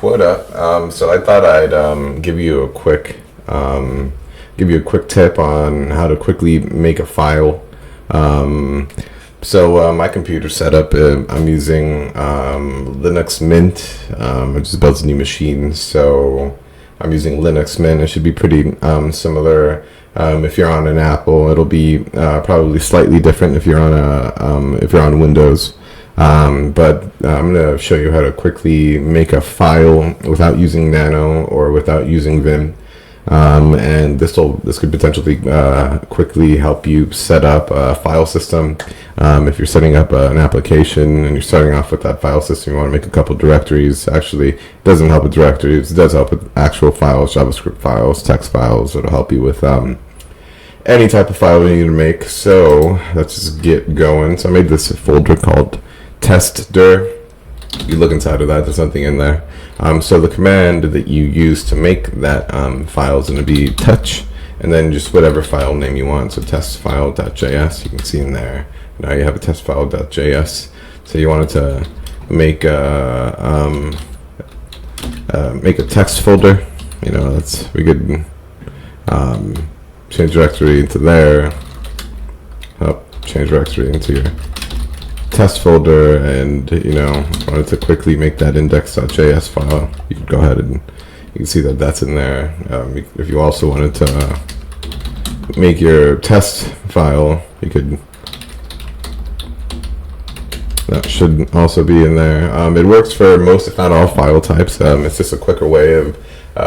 What up? So I thought I'd give you a quick tip on how to quickly make a file. Um, my computer setup, I'm using Linux Mint. I just built a new machine, so I'm using Linux Mint. It should be pretty similar. If you're on an Apple, it'll be probably slightly different if you're on Windows. But I'm going to show you how to quickly make a file without using Nano or without using Vim. And this could potentially quickly help you set up a file system. If you're setting up an application and you're starting off with that file system, you want to make a couple directories. Actually, it doesn't help with directories. It does help with actual files, JavaScript files, text files. It'll help you with any type of file you need to make. So let's just get going. So I made this folder called testdir. You look inside of that, there's nothing in there. So the command that you use to make that file is going to be touch, and then just whatever file name you want. So testfile.js, you can see in there. Now you have a testfile.js. So you wanted to make a text folder. You know, we could change directory into there. Change directory into your test folder, and wanted to quickly make that index.js file. You can go ahead and you can see that that's in there. If you also wanted to make your test file, you could. That should also be in there. It works for most, if not all, file types. It's just a quicker way of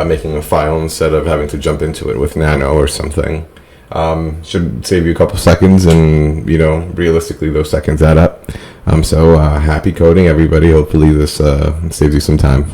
making a file instead of having to jump into it with Nano or something. Should save you a couple seconds, and realistically those seconds add up. Happy coding, everybody. Hopefully this saves you some time.